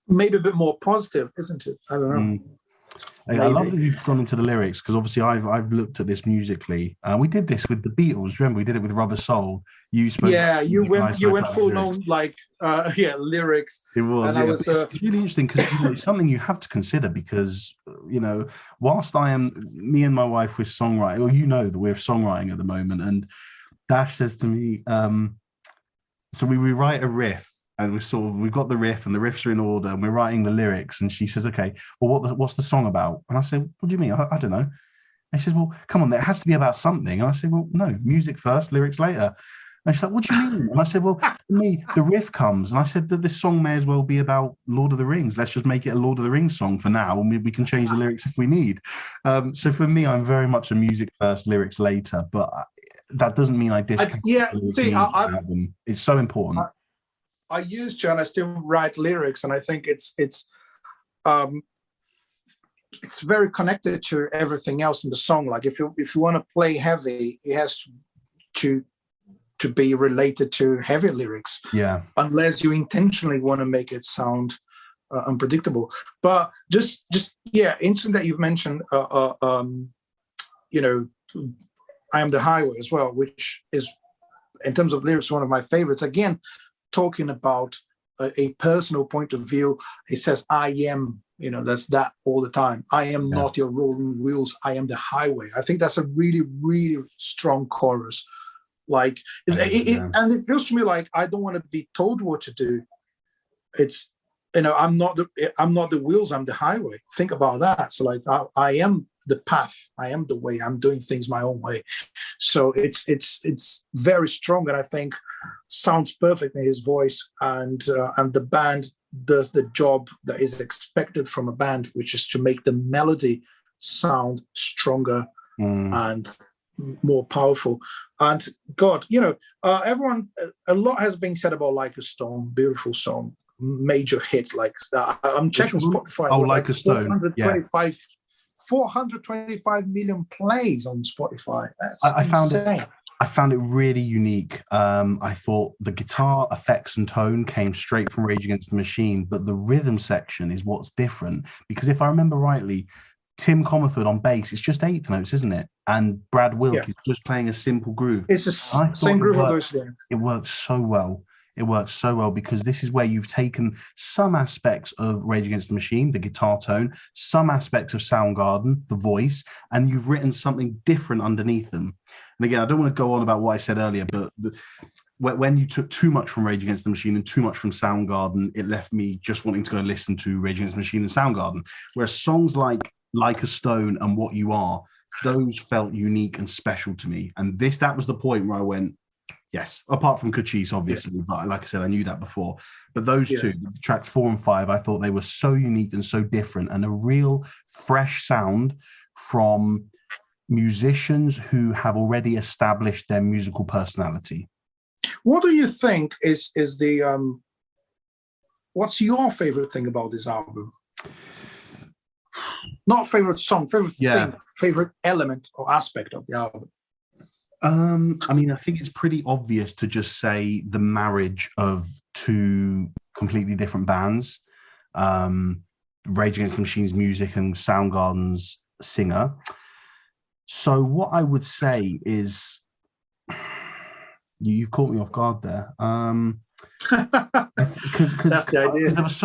Maybe a bit more positive, isn't it? I don't know. I love that you've gone into the lyrics, because obviously I've looked at this musically. We did this with the Beatles. Remember, we did it with Rubber Soul. You went full on lyrics. It was. It's really interesting, because it's something you have to consider, because whilst me and my wife with songwriting, or that we're songwriting at the moment, and Dash says to me, so we write a riff, and we've got the riff, and the riffs are in order, and we're writing the lyrics, and she says, okay, well, what's the song about? And I said, what do you mean? I don't know. And she says, well, come on, it has to be about something. And I said, well, no, music first, lyrics later. And she's like, what do you mean? And I said, well, for me, the riff comes, and I said that this song may as well be about Lord of the Rings. Let's just make it a Lord of the Rings song for now, and we can change the lyrics if we need. So for me, I'm very much a music first, lyrics later, but that doesn't mean I discount album. It's so important. I used to, and I still write lyrics, and I think it's it's very connected to everything else in the song. Like if you want to play heavy, it has to be related to heavy lyrics. Yeah. Unless you intentionally want to make it sound unpredictable. But just interesting that you've mentioned I Am the Highway as well, which is, in terms of lyrics, one of my favorites. Again, talking about a personal point of view. He says, I am, that's that all the time. I am not your rolling wheels. I am the highway. I think that's a really, really strong chorus. Like, and it feels to me like I don't want to be told what to do. It's, I'm not the wheels, I'm the highway. Think about that. So like, I am the path, I am the way, I'm doing things my own way. So it's very strong, and I think sounds perfect in his voice, and the band does the job that is expected from a band, which is to make the melody sound stronger and more powerful. And God, everyone, a lot has been said about Like a Stone, beautiful song, major hit. Like I'm checking Spotify. Oh, Like a Stone. 425 million plays on Spotify. That's insane. I found it really unique. I thought the guitar effects and tone came straight from Rage Against the Machine, but the rhythm section is what's different. Because if I remember rightly, Tim Comerford on bass, it's just eighth notes, isn't it? And Brad Wilk is just playing a simple groove. It's the same groove on those things. It works so well. It works so well because this is where you've taken some aspects of Rage Against the Machine, the guitar tone, some aspects of Soundgarden, the voice, and you've written something different underneath them. And again, I don't want to go on about what I said earlier, but when you took too much from Rage Against the Machine and too much from Soundgarden, it left me just wanting to go and listen to Rage Against the Machine and Soundgarden. Whereas songs like a Stone and What You Are, those felt unique and special to me. And that was the point where I went, yes, apart from Cochise, obviously, but like I said, I knew that before. But those two, tracks 4 and 5, I thought they were so unique and so different, and a real fresh sound from musicians who have already established their musical personality. What do you think is the what's your favorite thing about this album? Not favorite song, favorite thing, favorite element or aspect of the album. I mean, I think it's pretty obvious to just say the marriage of two completely different bands, Rage Against the Machine's music and Soundgarden's singer. So what I would say is, you've caught me off guard there. That's the idea. Because there was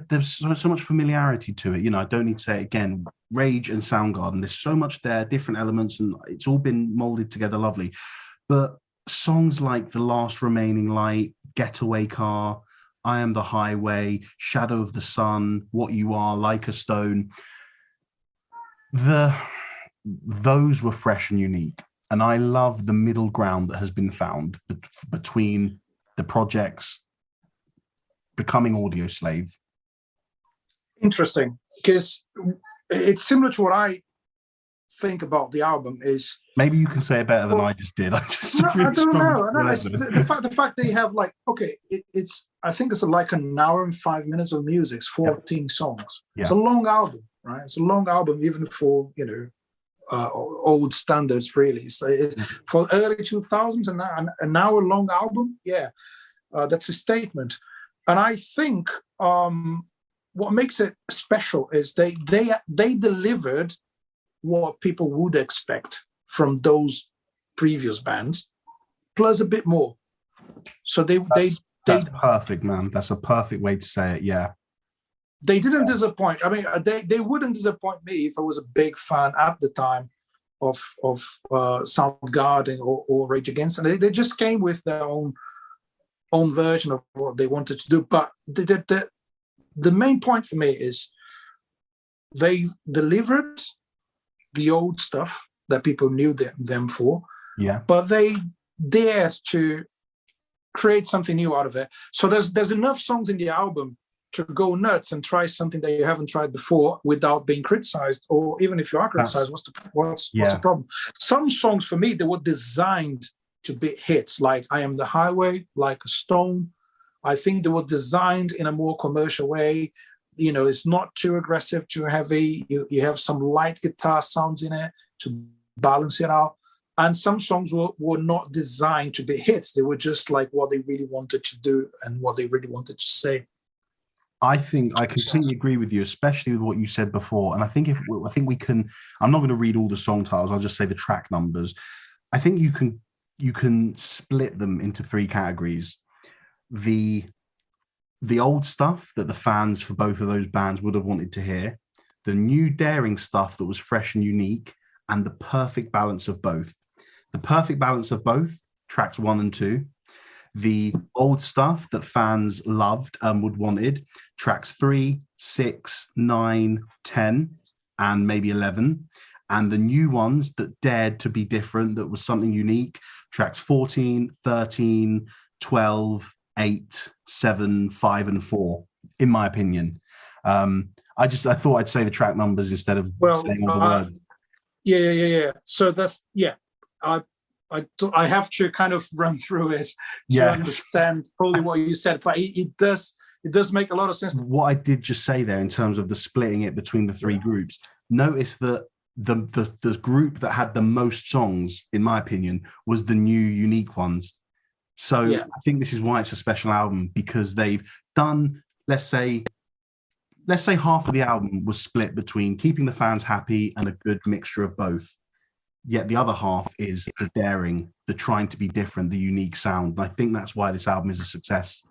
there's so much familiarity to it. I don't need to say it again. Rage and Soundgarden, there's so much there, different elements, and it's all been molded together lovely. But songs like The Last Remaining Light, Getaway Car, I Am the Highway, Shadow of the Sun, What You Are, Like a Stone, those were fresh and unique. And I love the middle ground that has been found between the projects becoming Audioslave. Interesting, because it's similar to what I think about the album. Is maybe you can say it better than I just did. I don't know. The fact they have it's I think it's like an hour and 5 minutes of music. It's 14 songs. Yeah. It's a long album, right? It's a long album, even for old standards, really. So for early 2000s, an hour-long album, that's a statement. And I think what makes it special is they delivered what people would expect from those previous bands, plus a bit more. So that's perfect, man. That's a perfect way to say it. Yeah. They didn't disappoint. I mean, they wouldn't disappoint me if I was a big fan at the time of Soundgarden or Rage Against, and they just came with their own version of what they wanted to do. But the main point for me is they delivered the old stuff that people knew them for. Yeah. But they dared to create something new out of it. So there's enough songs in the album to go nuts and try something that you haven't tried before without being criticized, or even if you are criticized, what's the problem? Some songs for me, they were designed to be hits, like I Am the Highway, Like a Stone. I think they were designed in a more commercial way. it's not too aggressive, too heavy. You have some light guitar sounds in it to balance it out. And some songs were not designed to be hits. They were just like what they really wanted to do and what they really wanted to say. I think I completely agree with you, especially with what you said before. And I think we can. I'm not going to read all the song titles. I'll just say the track numbers. I think you can split them into three categories. The old stuff that the fans for both of those bands would have wanted to hear, the new daring stuff that was fresh and unique, and the perfect balance of both. The perfect balance of both, tracks 1 and 2. The old stuff that fans loved and would wanted, tracks 3, 6, 9, 10, and maybe 11. And the new ones that dared to be different, that was something unique, tracks 14, 13, 12, 8, 7, 5, and 4, in my opinion. I thought I'd say the track numbers instead of saying all the words. Yeah. So that's, I have to kind of run through it to understand probably what you said, but it does make a lot of sense. What I did just say there in terms of the splitting it between the three groups, notice that the group that had the most songs, in my opinion, was the new unique ones. So I think this is why it's a special album, because they've done, let's say half of the album was split between keeping the fans happy and a good mixture of both. Yet the other half is the daring, the trying to be different, the unique sound. And I think that's why this album is a success.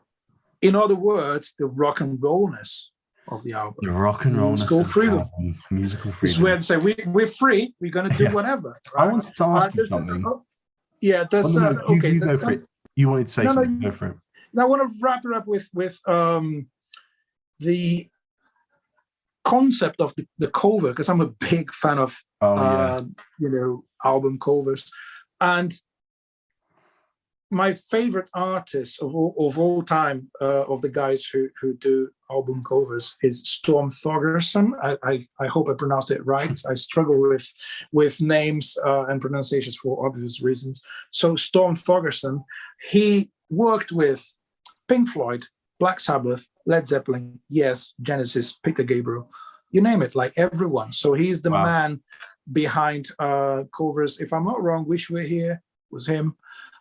In other words, the rock and rollness of the album. The rock and rollness musical freedom. Musical freedom. It's where they say we're free. We're going to do whatever. Right? I wanted to ask you something. Yeah, that's okay. You go for it. You wanted to say something. Go for it. I want to wrap it up with the concept of the cover, because I'm a big fan of album covers, and my favorite artist of all time, of the guys who do album covers, is Storm Thorgerson. I hope I pronounced it right. I struggle with names and pronunciations for obvious reasons. So Storm Thorgerson, he worked with Pink Floyd, Black Sabbath, Led Zeppelin, Yes, Genesis, Peter Gabriel, you name it, like everyone. So he's the man behind covers. If I'm not wrong, Wish We're Here was him.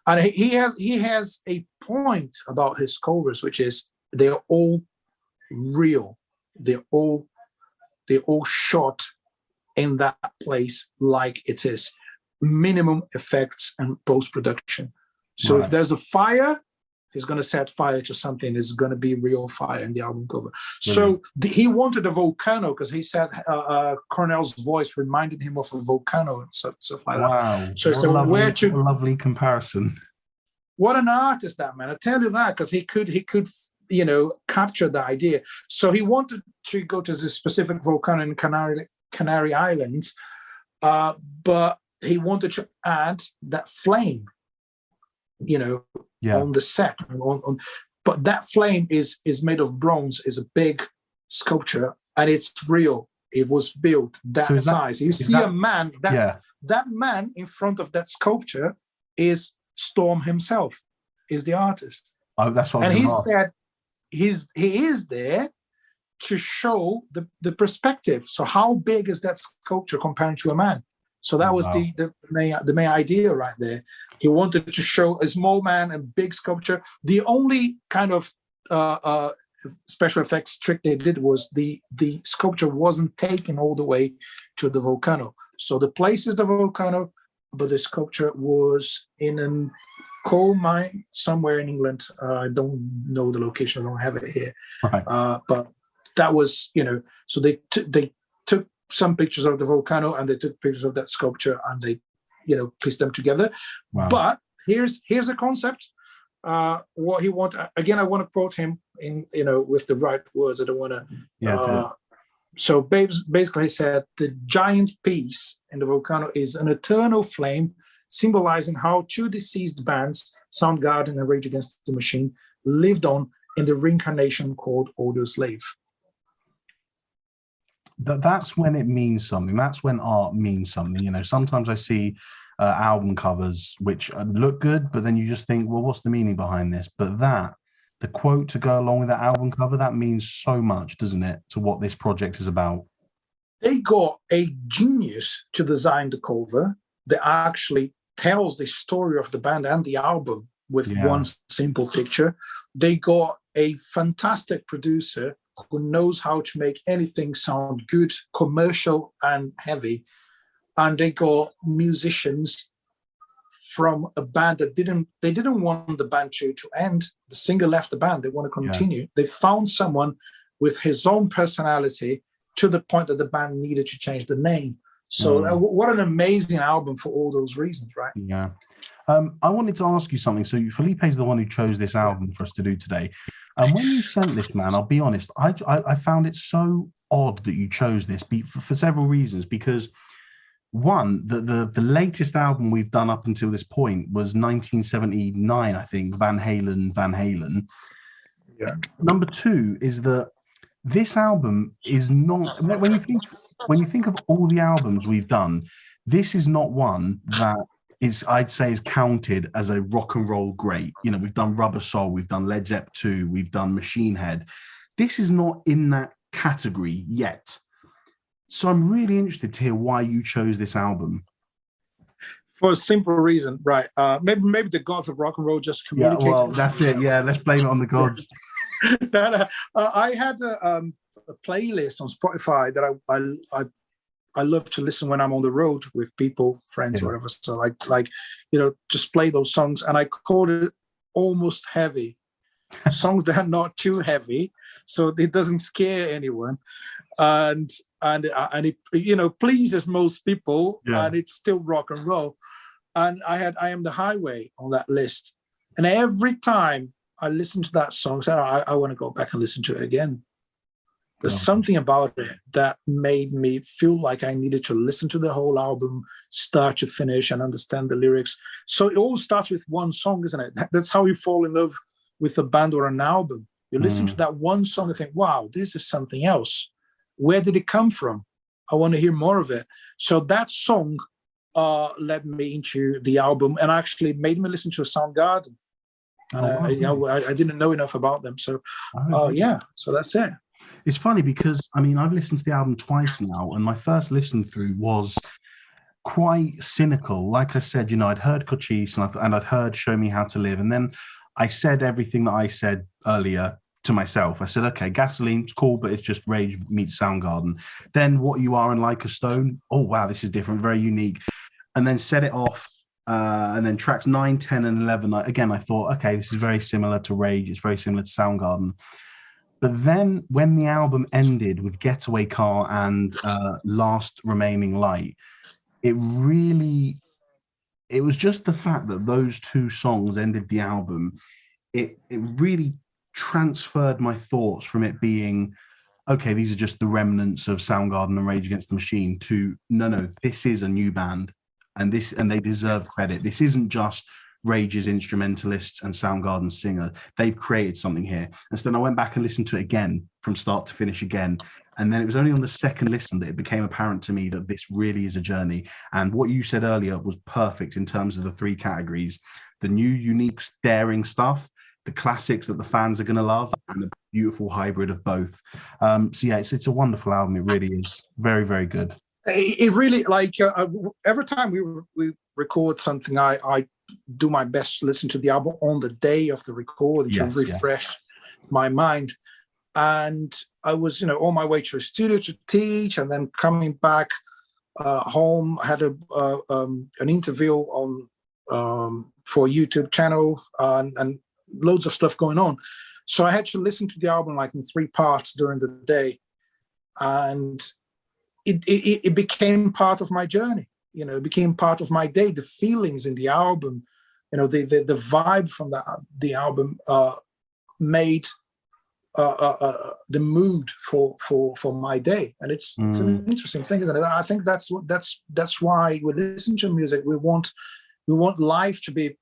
And he has a point about his covers, which is they're all real. They're all shot in that place like it is. Minimum effects and post-production. So if there's a fire, he's going to set fire to something. It's going to be real fire in the album cover. So he wanted a volcano because he said Cornell's voice reminded him of a volcano and stuff like that. Wow. So what a lovely comparison. What an artist, that man. I tell you that, because he could capture the idea. So he wanted to go to this specific volcano in Canary Islands, but he wanted to add that flame, on the set. But that flame is made of bronze, is a big sculpture, and it's real. It was built that size. You see a man, that man in front of that sculpture is Storm himself, is the artist. Oh, that's what. And he said he is there to show the perspective. So how big is that sculpture compared to a man? So that was the main idea right there. He wanted to show a small man and big sculpture. The only kind of special effects trick they did was the sculpture wasn't taken all the way to the volcano. So the place is the volcano, but the sculpture was in a coal mine somewhere in England. I don't know the location. I don't have it here. Right. But that was, so they took some pictures of the volcano and they took pictures of that sculpture and they, pieced them together. Wow. But here's the concept. What he wanted, again, I want to quote him in, with the right words. I don't want to. So basically he said, the giant piece in the volcano is an eternal flame symbolizing how two deceased bands, Soundgarden and Rage Against the Machine, lived on in the reincarnation called Audioslave. That's when it means something. That's when art means something. Sometimes I see album covers which look good, but then you just think, well, what's the meaning behind this? But that the quote to go along with that album cover, that means so much, doesn't it, to what this project is about? They got a genius to design the cover that actually tells the story of the band and the album with one simple picture. They got a fantastic producer who knows how to make anything sound good, commercial and heavy. And they got musicians from a band that didn't want the band to end. The singer left the band. They want to continue. Yeah. They found someone with his own personality to the point that the band needed to change the name. So what an amazing album for all those reasons, right? Yeah. I wanted to ask you something. So Felipe is the one who chose this album for us to do today. And when you sent this, man, I'll be honest, I found it so odd that you chose this for several reasons. Because one, the latest album we've done up until this point was 1979, I think, Van Halen. Yeah. Number two is that this album is not, when you think of all the albums we've done, this is not one that I'd say is counted as a rock and roll great. You know, we've done Rubber Soul, we've done Led Zepp 2, we've done Machine Head. This is not in that category yet. So I'm really interested to hear why you chose this album. For a simple reason, right? Maybe the gods of rock and roll just communicated. Yeah, well, that's it. Yeah, let's blame it on the gods. I had a playlist on Spotify that I love to listen when I'm on the road with people, friends, or whatever. So like just play those songs, and I called it almost heavy. Songs that are not too heavy, so it doesn't scare anyone, and it pleases most people, and it's still rock and roll. And I Am the Highway on that list, and every time I listen to that song, I want to go back and listen to it again. There's something about it that made me feel like I needed to listen to the whole album, start to finish, and understand the lyrics. So it all starts with one song, isn't it? That's how you fall in love with a band or an album. You listen to that one song and think, wow, this is something else. Where did it come from? I want to hear more of it. So that song led me into the album and actually made me listen to Soundgarden. I didn't know enough about them. So, so that's it. It's funny because, I mean, I've listened to the album twice now, and my first listen through was quite cynical. Like I said, I'd heard Cochise and I'd heard Show Me How to Live. And then I said everything that I said earlier to myself. I said, okay, Gasoline's cool, but it's just Rage meets Soundgarden. Then What You Are and Like a Stone. Oh, wow, this is different, very unique. And then Set It Off. And then tracks 9, 10, and 11. Again, I thought, okay, this is very similar to Rage. It's very similar to Soundgarden. But then when the album ended with Getaway Car and Last Remaining Light, it was just the fact that those two songs ended the album. It really transferred my thoughts from it being, okay, these are just the remnants of Soundgarden and Rage Against the Machine, to no, this is a new band. And they deserve credit. This isn't just Rage's instrumentalists and Soundgarden's singer. They've created something here. And so then I went back and listened to it again from start to finish again. And then it was only on the second listen that it became apparent to me that this really is a journey. And what you said earlier was perfect in terms of the three categories: the new, unique, daring stuff, the classics that the fans are going to love, and the beautiful hybrid of both. It's a wonderful album. It really is. Very, very good. It really, every time we record something, I do my best to listen to the album on the day of the recording to refresh my mind. And I was, on my way to a studio to teach, and then coming back home. I had an interview on for a YouTube channel and loads of stuff going on. So I had to listen to the album in 3 parts during the day, and it became part of my journey. It became part of my day. The feelings in the album, the vibe from the album made the mood for my day. And it's an interesting thing, isn't it? I think that's why we listen to music. We want life to be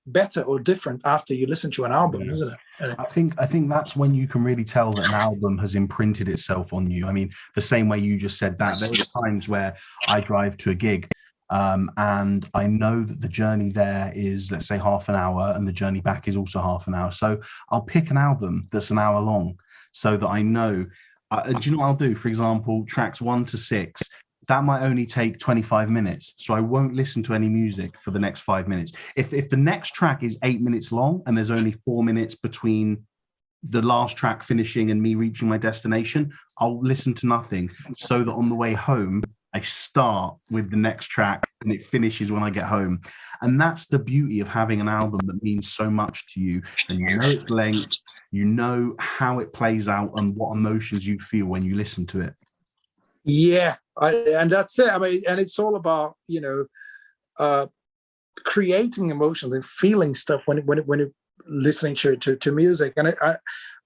better or different after you listen to an album, isn't it? I think that's when you can really tell that an album has imprinted itself on you. I mean, the same way you just said that, there are times where I drive to a gig And I know that the journey there is, let's say, half an hour, and the journey back is also half an hour. So I'll pick an album that's an hour long so that I know. Do you know what I'll do? For example, tracks 1 to 6, that might only take 25 minutes. So I won't listen to any music for the next 5 minutes. If the next track is 8 minutes long and there's only 4 minutes between the last track finishing and me reaching my destination, I'll listen to nothing, so that on the way home, I start with the next track and it finishes when I get home. And that's the beauty of having an album that means so much to you. And you know its length, you know how it plays out and what emotions you feel when you listen to it. Yeah, and that's it. I mean, and it's all about, creating emotions and feeling stuff when you're listening to music.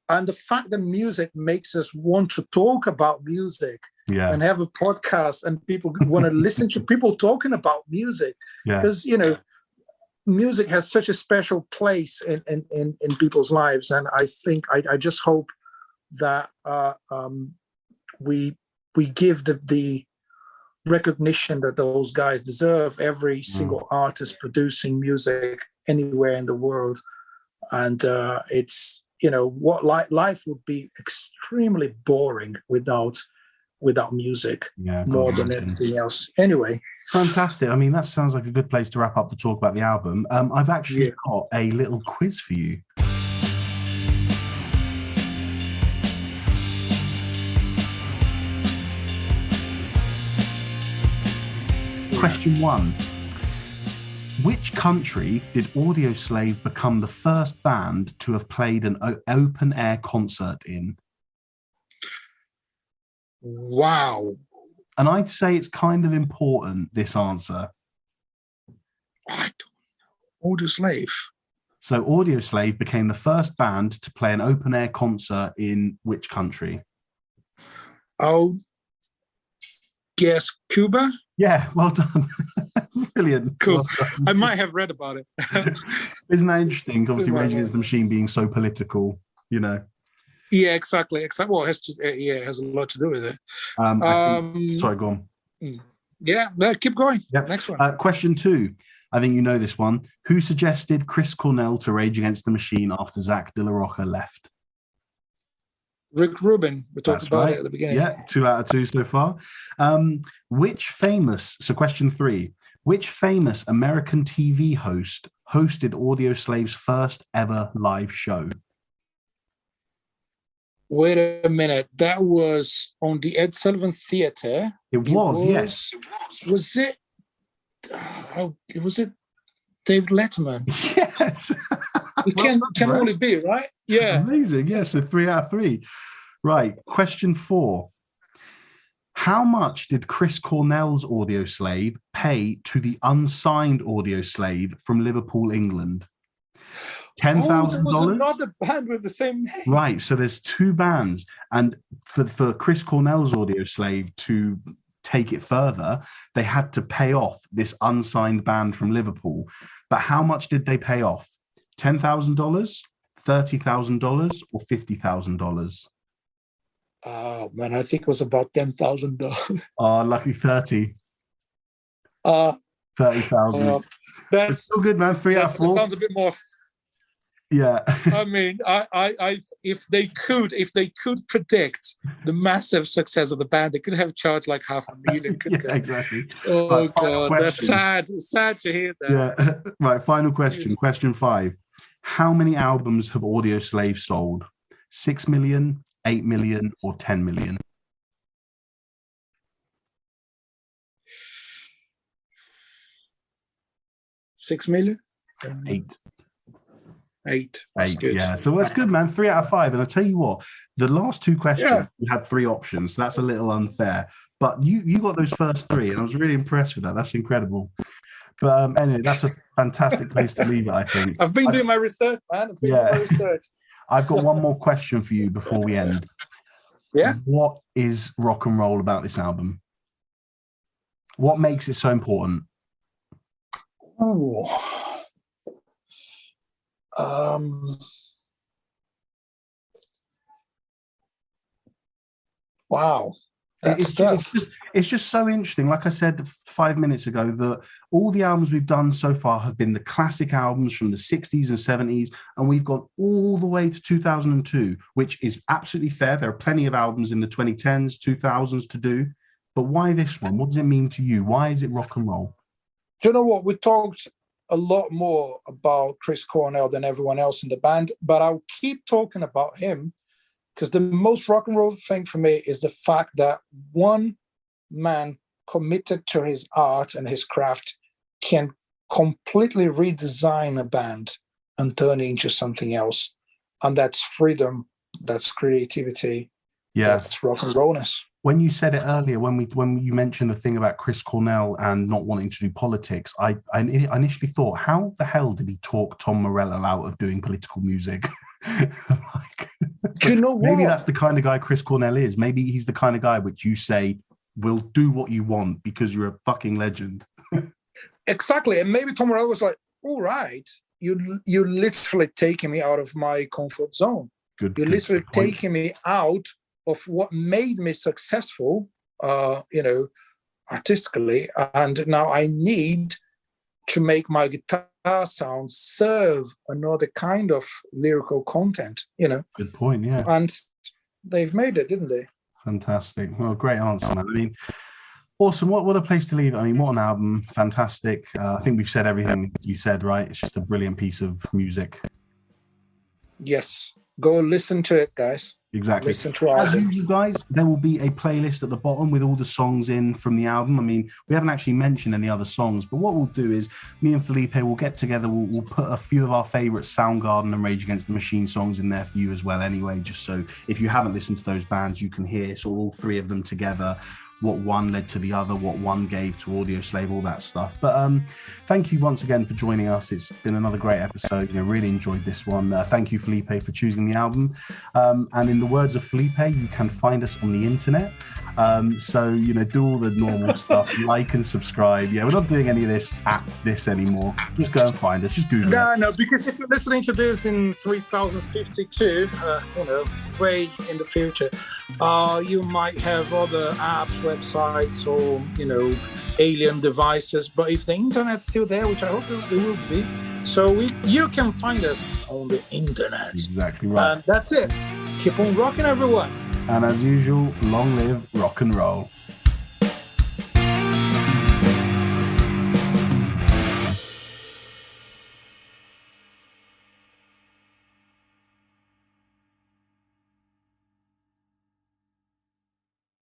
And the fact that music makes us want to talk about music. Yeah. And have a podcast, and people want to listen to people talking about music, because music has such a special place in people's lives. And I think I just hope that we give the recognition that those guys deserve. Every single artist producing music anywhere in the world, and it's what life would be extremely boring without music, more than anything else. Anyway, fantastic. I mean, that sounds like a good place to wrap up the talk about the album. I've actually got a little quiz for you. Question 1. Which country did Audioslave become the first band to have played an open-air concert in? Wow. And I'd say it's kind of important, this answer. I don't know. Audioslave. So Audioslave became the first band to play an open-air concert in which country? I'll guess Cuba. Yeah, well done. Brilliant. Cool. Well done. I might have read about it. Isn't that interesting? Obviously, Rage Against the Machine being so political, Yeah, exactly. Well, it has to. It has a lot to do with it. Sorry, go on. Yeah, no, keep going. Yep. Next one. Question 2. I think you know this one. Who suggested Chris Cornell to Rage Against the Machine after Zach De La Rocca left? Rick Rubin. We talked about it at the beginning. Yeah, 2 out of 2 so far. Question 3. Which famous American TV host hosted Audioslave's first ever live show? Wait a minute. That was on the Ed Sullivan Theatre. It was, yes. Was it? Was it Dave Letterman? Yes. It can only be, right? Yeah. Amazing. Yes, so 3 out of 3. Right. Question 4. How much did Chris Cornell's Audioslave pay to the unsigned Audioslave from Liverpool, England? $10,000. There was another band with the same name. Right. So there's 2 bands, and for Chris Cornell's Audioslave to take it further, they had to pay off this unsigned band from Liverpool. But how much did they pay off? $10,000, $30,000, or $50,000? Oh man, I think it was about $10,000. Oh, lucky 30. 30,000. That's still good, man. 3 out of 4. Sounds a bit more. Yeah. I mean, I if they could predict the massive success of the band, they could have charged like $500,000. Yeah, exactly. Oh right, God, question. that's sad to hear that. Yeah. Right. Final question. Question 5. How many albums have Audioslave sold? 6 million, 8 million, or 10 million? 6 million? 8. 8. That's 8, good. yeah. So that's good, man. 3 out of 5. And I'll tell you what, the last 2 questions, we had 3 options. So that's a little unfair. But you got those first 3, and I was really impressed with that. That's incredible. But anyway, that's a fantastic place to leave it, I think. I've been doing my research, man. Doing my research. I've got one more question for you before we end. Yeah? What is rock and roll about this album? What makes it so important? Oh. Wow. It's just so interesting. Like I said 5 minutes ago, that all the albums we've done so far have been the classic albums from the 60s and 70s, and we've gone all the way to 2002, which is absolutely fair. There are plenty of albums in the 2010s, 2000s to do. But why this one? What does it mean to you? Why is it rock and roll? Do you know what? We talked a lot more about Chris Cornell than everyone else in the band, but I'll keep talking about him because the most rock and roll thing for me is the fact that one man committed to his art and his craft can completely redesign a band and turn it into something else. And that's freedom, that's creativity, that's rock and rollness. When you said it earlier, when you mentioned the thing about Chris Cornell and not wanting to do politics, I initially thought, how the hell did he talk Tom Morello out of doing political music? Do you know what? Maybe that's the kind of guy Chris Cornell is. Maybe he's the kind of guy which you say will do what you want because you're a fucking legend. Exactly. And maybe Tom Morello was like, all right, you're literally taking me out of my comfort zone. You're literally taking me out of what made me successful, artistically. And now I need to make my guitar sound serve another kind of lyrical content, Good point, yeah. And they've made it, didn't they? Fantastic. Well, great answer, man. I mean, awesome. What a place to leave it. I mean, what an album. Fantastic. I think we've said everything you said, right? It's just a brilliant piece of music. Yes. Go listen to it, guys. Exactly. Listen to our you guys, there will be a playlist at the bottom with all the songs in from the album. I mean, we haven't actually mentioned any other songs, but what we'll do is me and Felipe will get together. We'll put a few of our favorite Soundgarden and Rage Against the Machine songs in there for you as well anyway, just so if you haven't listened to those bands, you can hear so all three of them together, what one led to the other, what one gave to Audioslave, all that stuff. But thank you once again for joining us. It's been another great episode. Really enjoyed this one. Thank you, Felipe, for choosing the album. And in the words of Felipe, you can find us on the internet. So, do all the normal stuff, like and subscribe. Yeah, we're not doing any of this anymore. Just go and find us. Just Google it. No, because if you're listening to this in 3052, way in the future, you might have other apps, websites, or, alien devices. But if the internet's still there, which I hope it will be, so you can find us on the internet. Exactly right. And that's it. Keep on rocking, everyone. And as usual, long live rock and roll.